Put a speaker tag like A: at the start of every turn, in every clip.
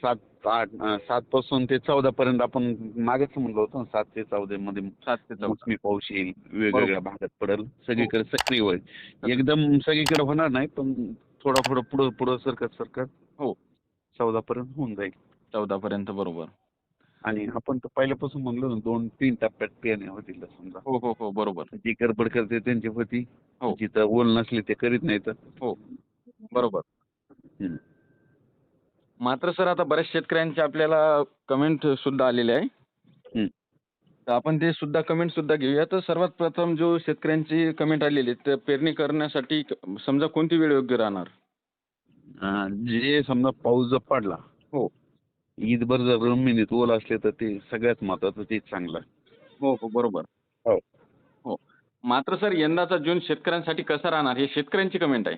A: 7 पासून ते 14 पर्यंत आपण मागेच म्हणलो होतो ना, 7 ते 14 मध्ये
B: 7 ते 14.
A: मोसमी पाऊस येईल,
B: बरोबर.
A: वेगवेगळ्या भागात पडेल,
B: हो.
A: सगळीकडे सक्रिय होईल. एकदम सगळीकडे होणार नाही, पण थोडं पुढं सरकत
B: हो
A: 14 पर्यंत होऊन जाईल.
B: 14 पर्यंत बरोबर.
A: आणि आपण तर पहिल्यापासून म्हणलो ना, 2-3 टप्प्यात पेरण्या होतील समजा.
B: हो हो हो बरोबर.
A: जी गडबड करते त्यांची होती,
B: हो
A: जिथं ओल नसली ते करीत नाही तर.
B: हो बरोबर. मात्र सर आता बऱ्याच शेतकऱ्यांचे आपल्याला कमेंट सुद्धा आलेले आहे. तर आपण ते सुद्धा कमेंट सुद्धा घेऊया. तर सर्वात प्रथम जो शेतकऱ्यांची कमेंट आलेली आहे, तर पेरणी करण्यासाठी समजा कोणती वेळ योग्य राहणार?
A: जे समजा पाऊस जर पडला,
B: हो
A: ईदभर जर जमिनीत ओल असले तर ते सगळ्यात महत्वाचं, ते चांगलं.
B: हो हो बरोबर.
A: हो.
B: हो. मात्र सर यंदाचा जून शेतकऱ्यांसाठी कसा राहणार हे शेतकऱ्यांची कमेंट आहे.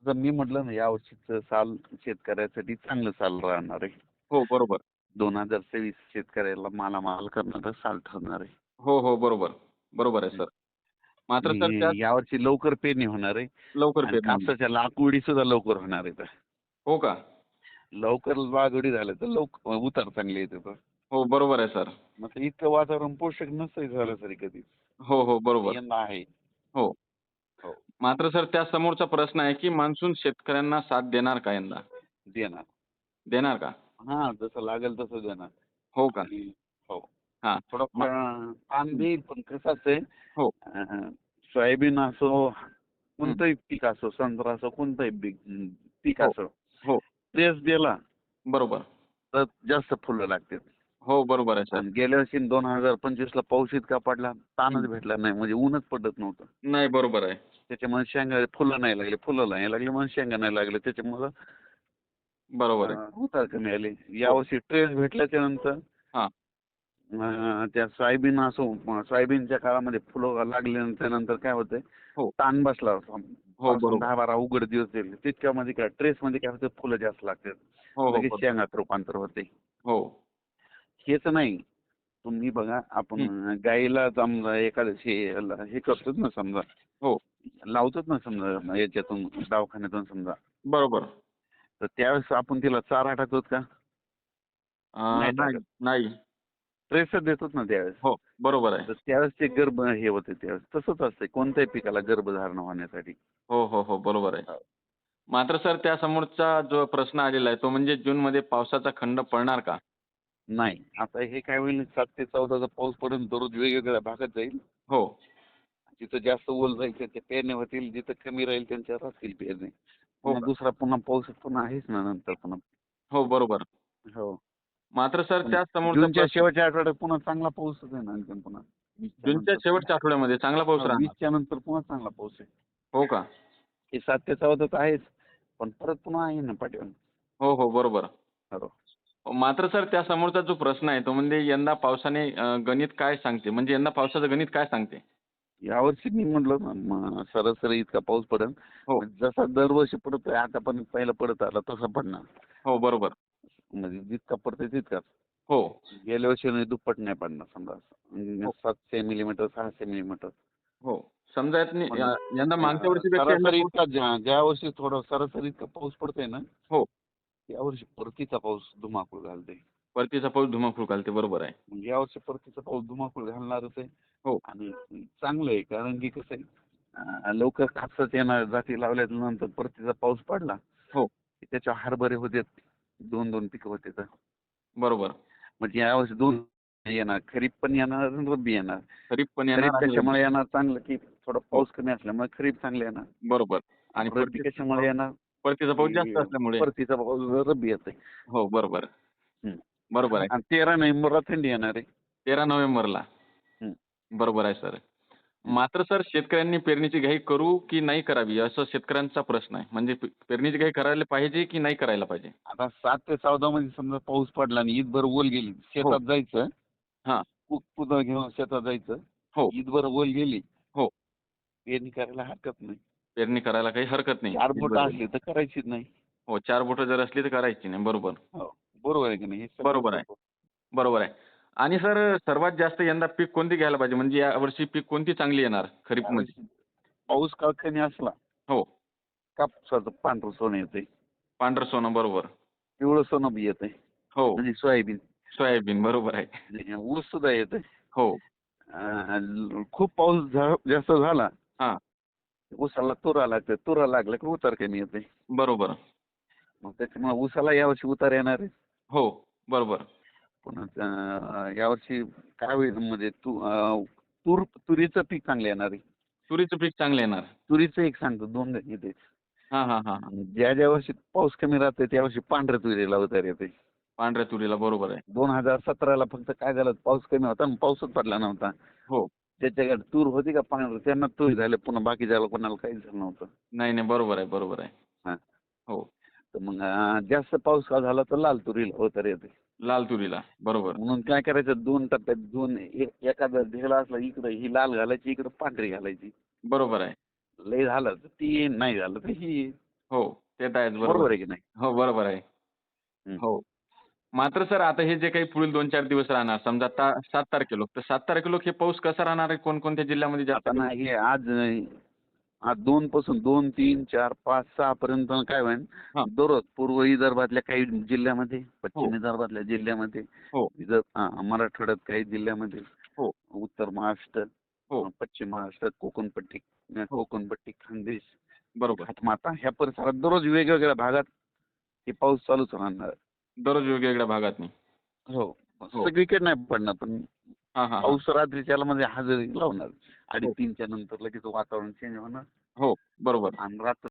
A: जर मी म्हटलं ना, या वर्षीचं साल शेतकऱ्यासाठी चांगलं साल राहणार आहे.
B: हो बरोबर.
A: 2023 शेतकऱ्याला मालामाल करणारं साल ठरणार आहे.
B: हो हो बरोबर. बरोबर आहे सर. मात्र सर त्यात
A: आणि यावर्षी लवकर पेरणी होणार आहे.
B: लवकर
A: आणि
B: पेरणी होणार.
A: कापसाच्या लागवडी सुद्धा लवकर होणार आहेत.
B: हो का?
A: लवकर लागवडी झाल्या तर उतार चांगले येते.
B: हो बरोबर आहे सर.
A: मग इतकं वातावरण पोषक नसतंय सरासरी कधी.
B: हो हो बरोबर.
A: यंदा आहे.
B: हो.
A: हो.
B: मात्र सर त्या समोरचा प्रश्न आहे की मान्सून शेतकऱ्यांना साथ देणार का यंदा?
A: देणार.
B: देणार का?
A: जसं लागेल तसं देणार.
B: हो का?
A: आणि हो.
B: हां.
A: थोडं ताण देईल, पण कसं असतंय,
B: हो.
A: सोयाबीन असो,
B: हं.
A: कोणतंही पीक असो, संत्रा असो, कोणतंही पीक
B: हो.
A: असो,
B: हो.
A: ट्रेस दिला
B: बरोबर.
A: तर जास्त फुलं लागतात.
B: हो बरोबर आहे सर.
A: आणि गेल्या वर्षी 2025 ला पाऊस इतका पडला, ताणच
B: हं.
A: भेटला नाही, म्हणजे ऊनच पडत नव्हतं.
B: नाही बरोबर आहे.
A: त्याच्यामुळे शेंगा फुलं नाही लागले, फुलं नाही लागले, म्हणून शेंगा नाही लागले. त्याच्यामुळं
B: बरोबर आहे.
A: उतार कमी आले.
B: हो.
A: यावर्षी ट्रेस भेटल्याच्या नंतर
B: हां.
A: त्या सोयाबीन असो, सोयाबीनच्या काळामध्ये फुलं लागल्यानंतर नंतर काय होतंय,
B: हो.
A: ताण बसला.
B: हो
A: पासून
B: बरोबर.
A: 10-12 उघड दिवस दिले, तितक्यामध्ये काय ट्रेसमध्ये काय होतं, फुलं जास्त लागतात,
B: हो, हो.
A: लगेच
B: बरोबर.
A: शेंगात रूपांतर होते.
B: हो.
A: हेच नाही, तुम्ही बघा, आपण
B: हं.
A: गाईला समजा एखाद्याशी हे करतोच ना, समजा
B: हो.
A: लावतोच ना, समजा याच्यातून दवाखान्यातून समजा,
B: बरोबर.
A: तर त्यावेळेस आपण तिला चारा टाकतो का? नाही
B: नाही,
A: टाकत.
B: नाही.
A: ट्रेसच देतोच ना त्यावेळेस.
B: हो. बरोबर आहे.
A: तर त्यावेळेस ते गर्भ हे होते, त्यावेळेस तसंच असतंय कोणत्याही पिकाला गर्भधारणा होण्यासाठी.
B: हो, हो, हो. बरोबर आहे.
A: हो.
B: मात्र सर त्या समोरचा जो प्रश्न आलेला आहे तो म्हणजे जूनमध्ये पावसाचा खंड पडणार का?
A: नाही, आता हे काय होईल, 7 ते 14 पाऊस पडेल, दररोज वेगवेगळ्या भागात जाईल.
B: हो.
A: जिथं जास्त ओल राहील त्यांच्या पेरण्या होतील, जिथं कमी राहील त्यांच्या राहतील पेरणी.
B: हो
A: पुन्हा
B: का?
A: दुसरा पाऊस पुन्हा आहेच ना नंतर पुन्हा.
B: हो, बरोबर.
A: हो.
B: मात्र सर
A: पण
B: त्या समोरचा
A: जूनच्या
B: प्रश्न
A: शेवटच्या आठवड्यात पुन्हा चांगला पाऊसच आहे ना, आणखीन पुन्हा 20च्या
B: जूनच्या
A: नंतर.
B: शेवटच्या आठवड्यामध्ये चांगला पाऊस राहणार.
A: 20च्या नंतर पुन्हा चांगला पाऊस आहे.
B: हो का?
A: हे 7 ते 14 तर आहेच, पण परत पुन्हा आहे ना पाठीमागे.
B: हो, हो. बरोबर.
A: हो.
B: मात्र सर त्या समोरचा जो प्रश्न आहे तो म्हणजे यंदा पावसाने गणित काय सांगते? म्हणजे यंदा पावसाचं गणित काय सांगते?
A: यावर्षी मी म्हटलं ना, सरासरी इतका पाऊस पडेल,
B: हो.
A: म्हणजे जसा दरवर्षी पडतोय आता, पण पहिला पडत आला तसा पडणार.
B: हो, बरोबर.
A: म्हणजे जितका पडतोय तितकाच.
B: हो.
A: गेल्या वर्षी नाही, दुप्पट नाही पडणार समजा.
B: हो.
A: 700 मिलीमीटर, 600 मिलीमीटर.
B: हो. समजा
A: पण
B: यंदा मागच्या वर्षीपेक्षा यंदा
A: सरासरी
B: पाऊस
A: इतका, ज्या वर्षी थोडं सरासरी इतका पाऊस पडतोय ना,
B: हो.
A: यावर्षी परतीचा पाऊस धुमाकूळ घालतोय.
B: परतीचा पाऊस धुमाकूळ घालते. बरोबर आहे.
A: म्हणजे यावर्षी परतीचा पाऊस धुमाकूळ घालणारच आहे.
B: हो.
A: आणि चांगलं आहे, कारण की कसं आहे, लवकर कापसात येणार जाती लावल्यानंतर परतीचा पाऊस पडला
B: हो.
A: की त्याच्यावर हरभरे होते, 2-2 पिकं होते. तर
B: बरोबर.
A: म्हणजे यावर्षी 2 येणार, खरीप पण येणार आणि रब्बी येणार.
B: खरीप पण
A: खरीप
B: येणार आणि
A: कशामुळे येणार चांगलं, की थोडा
B: हो.
A: पाऊस कमी असल्यामुळे खरीप चांगलं येणार.
B: बरोबर. आणि
A: रब्बी कशामुळे येणार,
B: परतीचा पाऊस जास्त
A: की
B: असल्यामुळे.
A: परतीचा पाऊस रब्बी येतोय.
B: हो, बरोबर. बरोबर आहे.
A: आणि 13 नोव्हेंबरला थंडी येणार आहे.
B: 13 नोव्हेंबरला.
A: हं,
B: बरोबर आहे सर.
A: हं.
B: मात्र सर शेतकऱ्यांनी पेरणीची घाई करू की नाही करावी असं शेतकऱ्यांचा प्रश्न आहे. म्हणजे पेरणीची घाई करायला पाहिजे की नाही करायला पाहिजे?
A: आता 7 ते 14 मध्ये समजा पाऊस पडला आणि ईदभर ओल गेली,
B: हो.
A: शेतात जायचं,
B: हां.
A: कुदळ घेऊन शेतात जायचं,
B: हो.
A: ईदभर ओल गेली,
B: हो.
A: पेरणी करायला हरकत नाही.
B: पेरणी करायला काही हरकत नाही.
A: 4 बोटं
B: बरोबर.
A: असली तर करायचीच नाही.
B: हो, 4 बोटं जर असली तर करायची नाही. बरोबर.
A: हो, बरोबर आहे की नाही, हे सगळं
B: बरोबर आहे.
A: सोपं.
B: बरोबर आहे. आणि सर सर्वात जास्त यंदा पीक कोणती घ्यायला पाहिजे? म्हणजे यावर्षी पीक कोणती चांगली येणार खरीपमध्ये?
A: यावेळेस पाऊस कमी असला,
B: हो.
A: कापसाचं पांढरं सोनं येतंय.
B: पांढरं सोनं. बरोबर.
A: पिवळं सोनं बी येतंय
B: हो.
A: म्हणजे सोयाबीन.
B: सोयाबीन बरोबर आहे.
A: आणि ऊस सुद्धा येतोय.
B: हो.
A: खूप पाऊस जास्त झाला
B: हां.
A: ऊसाला तुरा लागतं, तुरा लागलं की उतार कमी येते.
B: बरोबर.
A: मग त्याच्यामुळे ऊसाला यावर्षी उतार येणार आहे.
B: हो. बरोबर.
A: पुन्हा यावर्षी काय होईल म्हणजे तुरीचं पीक चांगलं येणार आहे.
B: तुरीचं पीक चांगलं येणार.
A: तुरीचं एक सांगतो 2 येते.
B: हां, हां, हां, हां.
A: ज्या वर्षी पाऊस कमी राहते त्या वर्षी पांढऱ्या तुरीला उतार येते.
B: पांढऱ्या तुरीला बरोबर आहे.
A: 2017ला फक्त काय झालं पाऊस कमी होता आणि पाऊसच पडला नव्हता.
B: हो.
A: ज्याच्याकडे तूर होती का पांढरं त्यांना तूर झाले पुन्हा बाकीच्याला कोणाला काहीच झालं नव्हतं.
B: नाही, नाही. बरोबर आहे, बरोबर आहे.
A: हां.
B: हो.
A: तर मग जास्त पाऊस का झाला तर लाल तुरीला उतार येते.
B: लाल तुरीला. बरोबर.
A: म्हणून काय करायचं 2 टप्प्यात एखादा ढेला असला इकडं ही लाल घालायची इकडं पांढरी घालायची.
B: बरोबर आहे.
A: लय झालं तर ती नाही झालं तर ही.
B: हो. ते तर आहेच. बरोबर
A: बरोबर
B: आहे.
A: आहे की नाही?
B: हो, बरोबर आहे.
A: हं.
B: हो. मात्र सर आता हे जे काही पुढील 2-4 दिवस राहणार समजा आता 7 तारखेला तर 7 तारखेला हे पाऊस कसा राहणार आहे? कोणकोणत्या जिल्ह्यामध्ये जास्त
A: आता ना हे आज 2 पासून 2, 3, 4, 5, 6 पर्यंत काय होईल
B: हां.
A: दररोज पूर्व विदर्भातल्या काही जिल्ह्यामध्ये,
B: हो.
A: पश्चिम विदर्भातल्या जिल्ह्यामध्ये,
B: हो.
A: मराठवाड्यात काही जिल्ह्यामध्ये,
B: हो.
A: उत्तर महाराष्ट्र,
B: हो.
A: पश्चिम महाराष्ट्र,
B: हो.
A: कोकणपट्टी, खानदेश,
B: बरोबर.
A: हातमाता ह्या परिसरात दररोज वेगवेगळ्या भागात हे पाऊस चालूच राहणार.
B: दररोज वेगवेगळ्या भागातनी.
A: हो.
B: हो.
A: सगळीकडे नाही पडणार पण
B: हां, हां, हां.
A: पाऊस रात्रीच्याला मध्ये हजेरी लावणार.
B: हो.
A: 2:30च्या नंतर लगेच वातावरण चेंज होणार
B: हो. बरोबर.
A: आणि रात्र